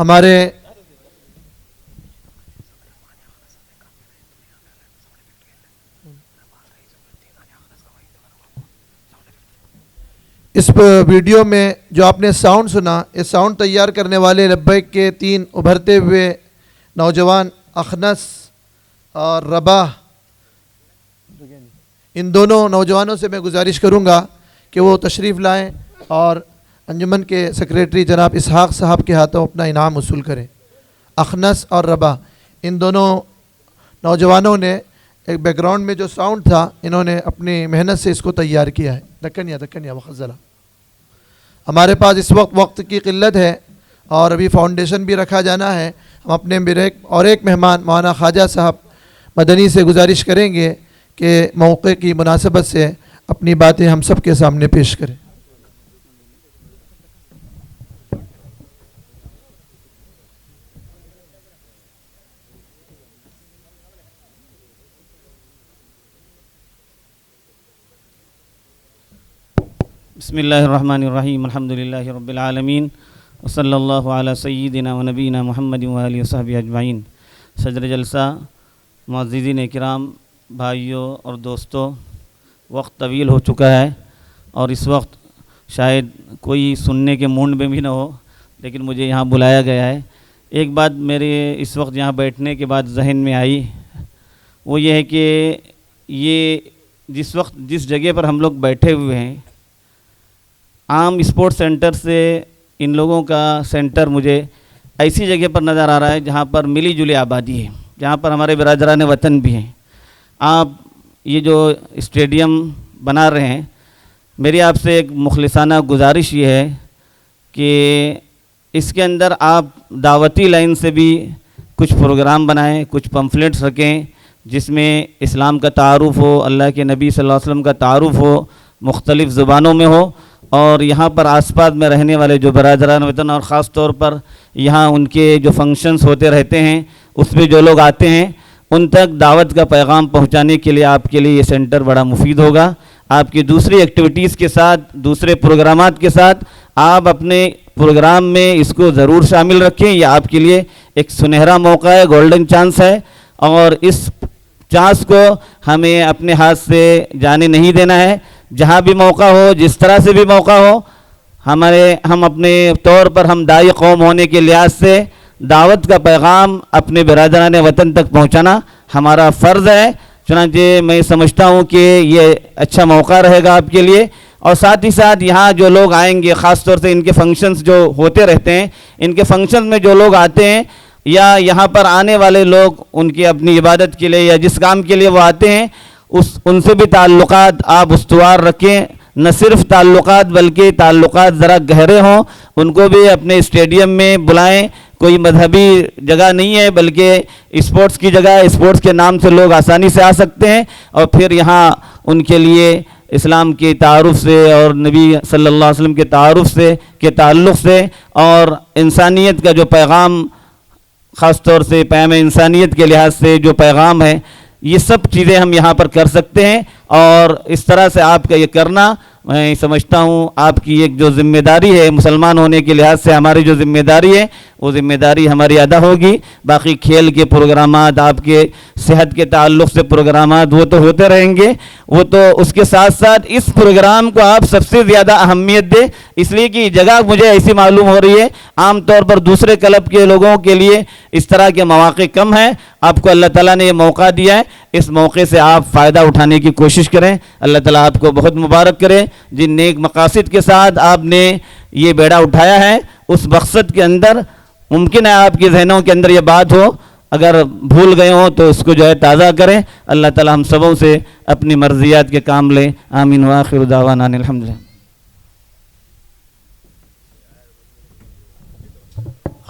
[SPEAKER 5] ہمارے اس video میں جو آپ نے sound سنا، یہ sound تیار کرنے والے لبیک کے 3 ابھرتے ہوئے نوجوان اخنس اور رباح، ان دونوں نوجوانوں سے میں گزارش کروں گا کہ وہ تشریف لائیں اور انجمن کے سیکریٹری جناب اسحاق صاحب کے ہاتھوں اپنا انعام وصول کریں۔ اخنس اور رباح، ان دونوں نوجوانوں نے ایک بیک گراؤنڈ میں جو ساؤنڈ تھا، انہوں نے اپنی محنت سے اس کو تیار کیا ہے۔ دکنیا وخزلہ، ہمارے پاس اس وقت کی قلت ہے اور ابھی فاؤنڈیشن بھی رکھا جانا ہے۔ ہم اپنے ایک مہمان مولانا خواجہ صاحب مدنی سے گزارش کریں گے کہ موقع کی مناسبت سے اپنی باتیں ہم سب کے سامنے پیش کریں۔
[SPEAKER 11] بسم اللہ الرحمن الرحیم، الحمدللہ رب العالمین، وصلی اللہ علی سیدنا و نبینا محمد و آلہ وصحبہ اجمعین۔ صدر جلسہ، معززین کرام، بھائیوں اور دوستوں، وقت طویل ہو چکا ہے اور اس وقت شاید کوئی سننے کے موڈ میں بھی نہ ہو، لیکن مجھے یہاں بلایا گیا ہے۔ ایک بات میرے اس وقت یہاں بیٹھنے کے بعد ذہن میں آئی، وہ یہ ہے کہ یہ جس جگہ پر ہم لوگ بیٹھے ہوئے ہیں، عام اسپورٹ سینٹر سے ان لوگوں کا سینٹر مجھے ایسی جگہ پر نظر آ رہا ہے جہاں پر ملی جلی آبادی ہے، جہاں پر ہمارے برادران وطن بھی ہیں۔ آپ یہ جو اسٹیڈیم بنا رہے ہیں، میری آپ سے ایک مخلصانہ گزارش یہ ہے کہ اس کے اندر آپ دعوتی لائن سے بھی کچھ پروگرام بنائیں، کچھ پمفلیٹس رکھیں جس میں اسلام کا تعارف ہو، اللہ کے نبی صلی اللہ علیہ وسلم کا تعارف ہو، مختلف زبانوں میں ہو، اور یہاں پر آس پاس میں رہنے والے جو برادران وطن اور خاص طور پر یہاں ان کے جو فنکشنز ہوتے رہتے ہیں اس میں جو لوگ آتے ہیں ان تک دعوت کا پیغام پہنچانے کے لیے آپ کے لیے یہ سینٹر بڑا مفید ہوگا۔ آپ کی دوسری ایکٹیویٹیز کے ساتھ، دوسرے پروگرامات کے ساتھ آپ اپنے پروگرام میں اس کو ضرور شامل رکھیں۔ یہ آپ کے لیے ایک سنہرا موقع ہے، گولڈن چانس ہے، اور اس چانس کو ہمیں اپنے ہاتھ سے جانے نہیں دینا ہے۔ جہاں بھی موقع ہو، جس طرح سے بھی موقع ہو، ہم اپنے طور پر ہم داعی قوم ہونے کے لحاظ سے دعوت کا پیغام اپنے برادران وطن تک پہنچانا ہمارا فرض ہے۔ چنانچہ میں سمجھتا ہوں کہ یہ اچھا موقع رہے گا آپ کے لیے، اور ساتھ ہی ساتھ یہاں جو لوگ آئیں گے، خاص طور سے ان کے فنکشنز جو ہوتے رہتے ہیں، ان کے فنکشنز میں جو لوگ آتے ہیں یا یہاں پر آنے والے لوگ ان کی اپنی عبادت کے لیے یا جس کام کے لیے وہ آتے ہیں، ان سے بھی تعلقات آپ استوار رکھیں۔ نہ صرف تعلقات بلکہ تعلقات ذرا گہرے ہوں، ان کو بھی اپنے اسٹیڈیم میں بلائیں۔ کوئی مذہبی جگہ نہیں ہے بلکہ اسپورٹس کی جگہ ہے، اسپورٹس کے نام سے لوگ آسانی سے آ سکتے ہیں، اور پھر یہاں ان کے لیے اسلام کے تعارف سے اور نبی صلی اللہ علیہ وسلم کے تعارف سے کے تعلق سے اور انسانیت کا جو پیغام، خاص طور سے پیام انسانیت کے لحاظ سے جو پیغام ہے، یہ سب چیزیں ہم یہاں پر کر سکتے ہیں۔ اور اس طرح سے آپ کا یہ کرنا، میں سمجھتا ہوں آپ کی ایک جو ذمہ داری ہے، مسلمان ہونے کے لحاظ سے ہماری جو ذمہ داری ہے وہ ذمہ داری ہماری ادا ہوگی۔ باقی کھیل کے پروگرامات، آپ کے صحت کے تعلق سے پروگرامات وہ تو ہوتے رہیں گے، وہ تو اس کے ساتھ ساتھ اس پروگرام کو آپ سب سے زیادہ اہمیت دیں، اس لیے کہ جگہ مجھے ایسی معلوم ہو رہی ہے عام طور پر دوسرے کلب کے لوگوں کے لیے اس طرح کے مواقع کم ہیں۔ آپ کو اللہ تعالیٰ نے یہ موقع دیا ہے، اس موقع سے آپ فائدہ اٹھانے کی کوشش کریں۔ اللہ تعالیٰ آپ کو بہت مبارک کرے۔ جن نیک مقاصد کے ساتھ آپ نے یہ بیڑا اٹھایا ہے، اس مقصد کے اندر ممکن ہے آپ کے ذہنوں کے اندر یہ بات ہو، اگر بھول گئے ہوں تو اس کو جو ہے تازہ کریں۔ اللہ تعالیٰ ہم سبوں سے اپنی مرضیات کے کام لیں۔ آمین وآخر دعوانا ان الحمدللہ۔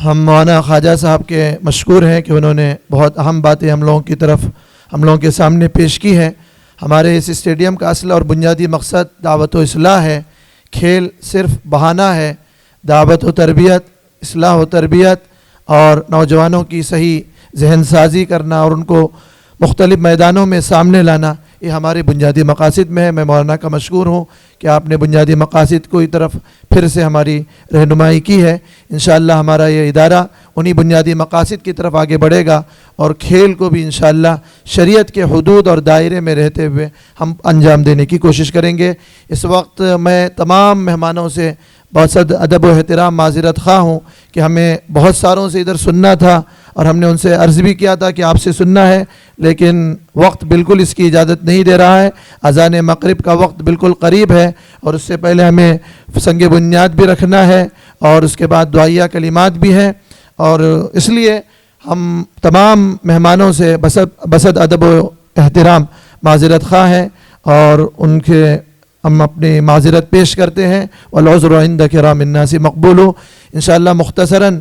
[SPEAKER 5] ہم مولانا خواجہ صاحب کے مشکور ہیں کہ انہوں نے بہت اہم باتیں ہم لوگوں کے سامنے پیش کی ہیں۔ ہمارے اس اسٹیڈیم کا اصل اور بنیادی مقصد دعوت و اصلاح ہے۔ کھیل صرف بہانہ ہے۔ دعوت و تربیت، اصلاح و تربیت اور نوجوانوں کی صحیح ذہن سازی کرنا اور ان کو مختلف میدانوں میں سامنے لانا، یہ ہمارے بنیادی مقاصد میں ہے. میں مولانا کا مشکور ہوں کہ آپ نے بنیادی مقاصد کو طرف پھر سے ہماری رہنمائی کی ہے. انشاءاللہ ہمارا یہ ادارہ انہی بنیادی مقاصد کی طرف آگے بڑھے گا اور کھیل کو بھی انشاءاللہ شریعت کے حدود اور دائرے میں رہتے ہوئے ہم انجام دینے کی کوشش کریں گے. اس وقت میں تمام مہمانوں سے بہت سد ادب و احترام معذرت خواہ ہوں کہ ہمیں بہت ساروں سے ادھر سننا تھا اور ہم نے ان سے عرض بھی کیا تھا کہ آپ سے سننا ہے، لیکن وقت بالکل اس کی اجازت نہیں دے رہا ہے. اذان مغرب کا وقت بالکل قریب ہے اور اس سے پہلے ہمیں سنگ بنیاد بھی رکھنا ہے اور اس کے بعد دعائیہ کلمات بھی ہیں، اور اس لیے ہم تمام مہمانوں سے بسد ادب و احترام معذرت خواہ ہیں اور ان کے ہم اپنی معذرت پیش کرتے ہیں. والعذر عند کرام الناس مقبول. انشاءاللہ مختصراً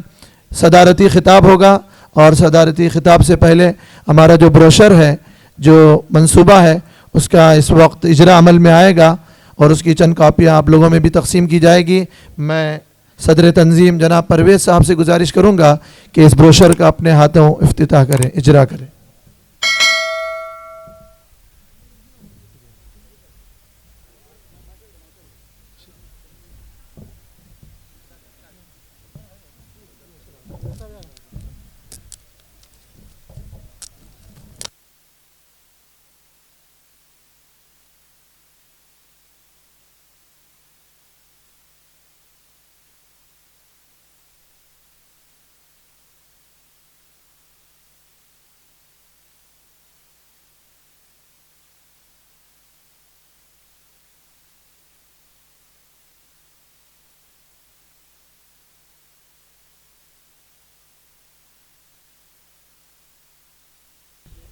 [SPEAKER 5] صدارتی خطاب ہوگا اور صدارتی خطاب سے پہلے ہمارا جو بروشر ہے، جو منصوبہ ہے، اس کا اس وقت اجرا عمل میں آئے گا اور اس کی چند کاپیاں آپ لوگوں میں بھی تقسیم کی جائے گی. میں صدر تنظیم جناب پرویز صاحب سے گزارش کروں گا کہ اس بروشر کا اپنے ہاتھوں افتتاح کریں، اجرا کریں.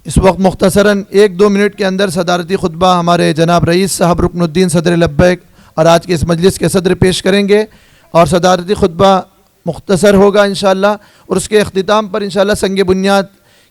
[SPEAKER 5] اس وقت مختصراً 1-2 منٹ کے اندر صدارتی خطبہ ہمارے جناب رئیس صاحب رکن الدین صدر لبیک اور آج کے اس مجلس کے صدر پیش کریں گے اور صدارتی خطبہ مختصر ہوگا انشاءاللہ اور اس کے اختتام پر انشاءاللہ سنگ بنیاد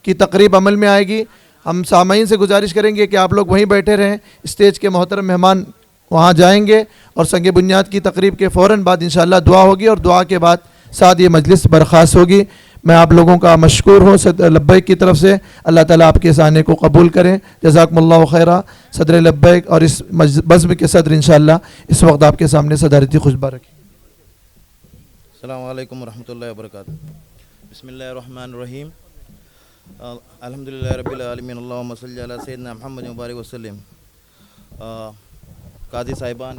[SPEAKER 5] کی تقریب عمل میں آئے گی. ہم سامعین سے گزارش کریں گے کہ آپ لوگ وہیں بیٹھے رہیں، اسٹیج کے محترم مہمان وہاں جائیں گے اور سنگ بنیاد کی تقریب کے فوراً بعد انشاءاللہ دعا ہوگی اور دعا کے بعد ساتھ یہ مجلس برخاست ہوگی. میں آپ لوگوں کا مشکور ہوں صدر لبیک کی طرف سے. اللہ تعالیٰ آپ کے اس آنے کو قبول کریں. جزاکم اللہ خیرہ. صدر لبیک اور اس بزم کے صدر انشاءاللہ اس وقت آپ کے سامنے صدارتی خطبہ رکھیں.
[SPEAKER 12] السلام علیکم ورحمۃ اللہ وبرکاتہ. بسم اللہ الرحمن الرحیم. الحمدللہ رب العالمین. اللہم صلی علی سیدنا محمد مبارک وسلم. قاضی صاحبان